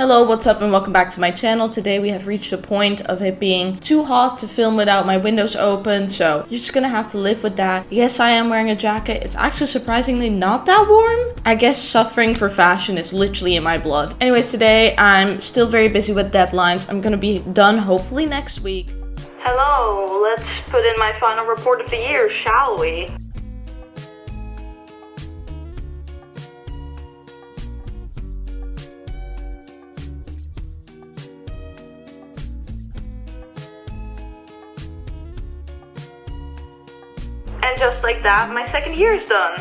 Hello, what's up and welcome back to my channel. Today we have reached a point of it being too hot to film without my windows open, so you're just gonna have to live with that. Yes, I am wearing a jacket. It's actually surprisingly not that warm. I guess suffering for fashion is literally in my blood. Anyways, today I'm still very busy with deadlines. I'm gonna be done hopefully next week. Hello, let's put in my final report of the year, shall we? And just like that, my second year is done.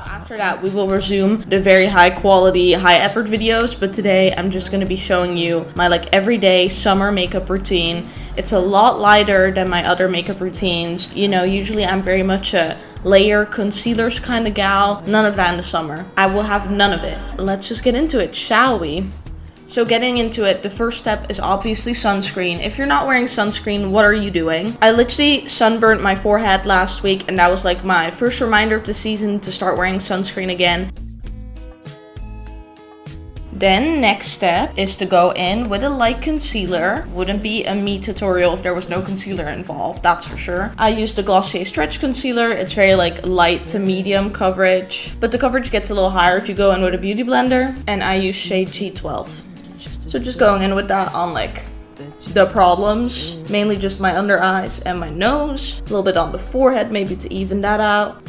After that, we will resume the very high quality, high effort videos, but today I'm just going to be showing you my everyday summer makeup routine. It's a lot lighter than my other makeup routines. You know, usually I'm very much a layer concealers kind of gal. None of that in the summer. I will have none of it. Let's just get into it, shall we? So getting into it, the first step is obviously sunscreen. If you're not wearing sunscreen, what are you doing? I literally sunburnt my forehead last week, and that was my first reminder of the season to start wearing sunscreen again. Then next step is to go in with a light concealer. Wouldn't be a me tutorial if there was no concealer involved, that's for sure. I used the Glossier Stretch Concealer. It's very light to medium coverage, but the coverage gets a little higher if you go in with a beauty blender, and I use shade G12. So just going in with that on the problems, mainly just my under eyes and my nose, a little bit on the forehead maybe to even that out,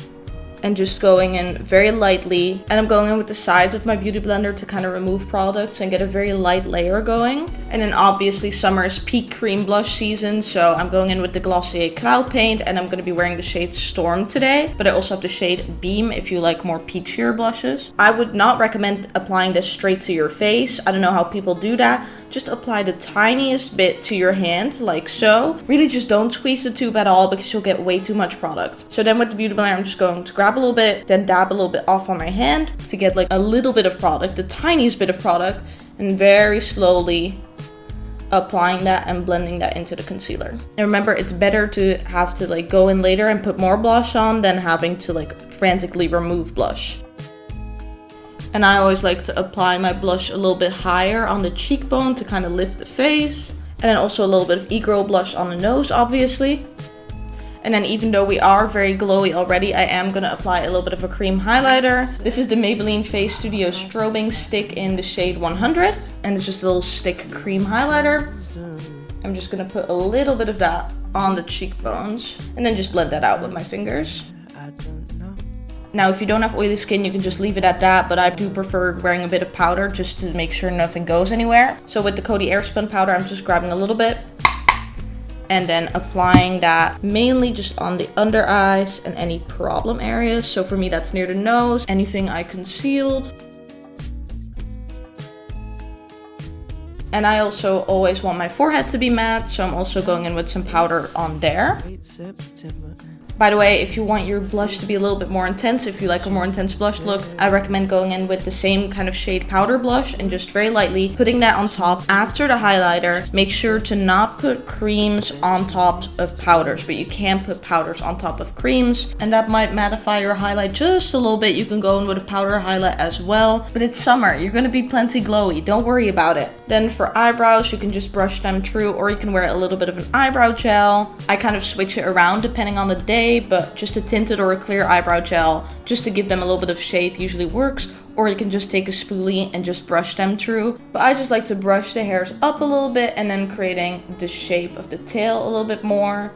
and just going in very lightly. And I'm going in with the sides of my beauty blender to kind of remove products and get a very light layer going. And then obviously summer is peak cream blush season, so I'm going in with the Glossier Cloud Paint, and I'm going to be wearing the shade Storm today, but I also have the shade Beam if you like more peachier blushes. I would not recommend applying this straight to your face. I don't know how people do that. Just apply the tiniest bit to your hand, like so. Really just don't squeeze the tube at all because you'll get way too much product. So then with the beauty blender, I'm just going to grab a little bit, then dab a little bit off on my hand to get a little bit of product, the tiniest bit of product, and very slowly applying that and blending that into the concealer. And remember, it's better to have to go in later and put more blush on than having to frantically remove blush. And I always like to apply my blush a little bit higher on the cheekbone to kind of lift the face. And then also a little bit of e-girl blush on the nose, obviously. And then even though we are very glowy already, I am going to apply a little bit of a cream highlighter. This is the Maybelline Face Studio Strobing Stick in the shade 100. And it's just a little stick cream highlighter. I'm just going to put a little bit of that on the cheekbones. And then just blend that out with my fingers. Now, if you don't have oily skin, you can just leave it at that, but I do prefer wearing a bit of powder just to make sure nothing goes anywhere. So with the Coty Airspun powder, I'm just grabbing a little bit and then applying that mainly just on the under eyes and any problem areas. So for me, that's near the nose, anything I concealed. And I also always want my forehead to be matte, so I'm also going in with some powder on there. By the way, if you want your blush to be a little bit more intense, if you like a more intense blush look, I recommend going in with the same kind of shade powder blush and just very lightly putting that on top after the highlighter. Make sure to not put creams on top of powders, but you can put powders on top of creams, and that might mattify your highlight just a little bit. You can go in with a powder highlight as well, but it's summer. You're going to be plenty glowy. Don't worry about it. Then for eyebrows, you can just brush them through, or you can wear a little bit of an eyebrow gel. I kind of switch it around depending on the day, but just a tinted or a clear eyebrow gel just to give them a little bit of shape usually works, or you can just take a spoolie and just brush them through. But I just like to brush the hairs up a little bit and then creating the shape of the tail a little bit more.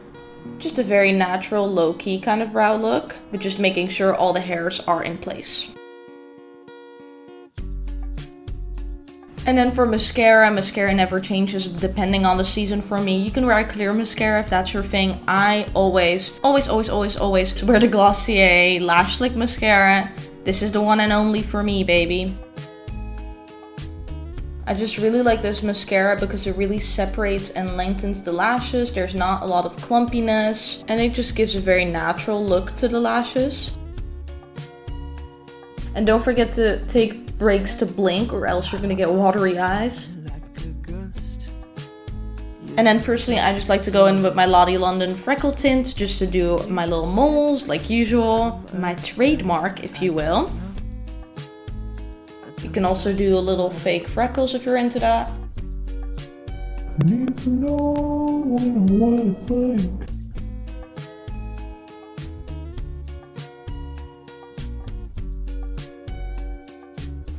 Just a very natural, low-key kind of brow look, but just making sure all the hairs are in place. And then for mascara never changes depending on the season for me. You can wear a clear mascara if that's your thing. I always wear the Glossier Lash Lick Mascara. This is the one and only for me, baby. I just really like this mascara because it really separates and lengthens the lashes. There's not a lot of clumpiness, and it just gives a very natural look to the lashes. And don't forget to take breaks to blink, or else you're gonna get watery eyes. And then personally, I just like to go in with my Lottie London freckle tint just to do my little moles like usual, my trademark if you will. You can also do a little fake freckles if you're into that. Need to know what it's like.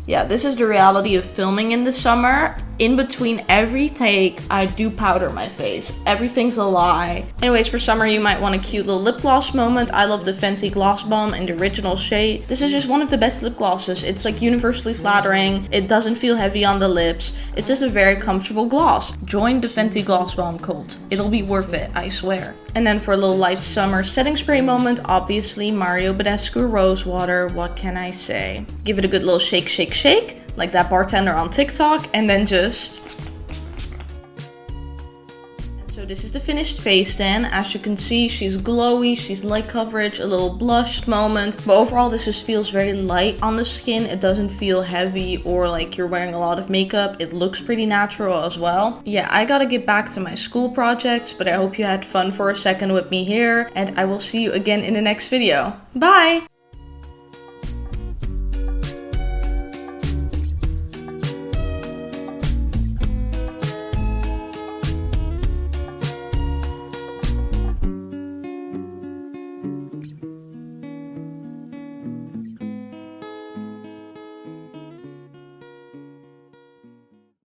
Yeah, this is the reality of filming in the summer. In between every take, I do powder my face. Everything's a lie. Anyways, for summer, you might want a cute little lip gloss moment. I love the Fenty Gloss Bomb in the original shade. This is just one of the best lip glosses. It's like universally flattering. It doesn't feel heavy on the lips. It's just a very comfortable gloss. Join the Fenty Gloss Bomb cult. It'll be worth it, I swear. And then for a little light summer setting spray moment, obviously Mario Badescu Rose Water. What can I say? Give it a good little shake, shake, shake. Like that bartender on TikTok, and then just... So this is the finished face then. As you can see, she's glowy, she's light coverage, a little blushed moment. But overall, this just feels very light on the skin. It doesn't feel heavy or like you're wearing a lot of makeup. It looks pretty natural as well. Yeah, I gotta get back to my school projects, but I hope you had fun for a second with me here. And I will see you again in the next video. Bye!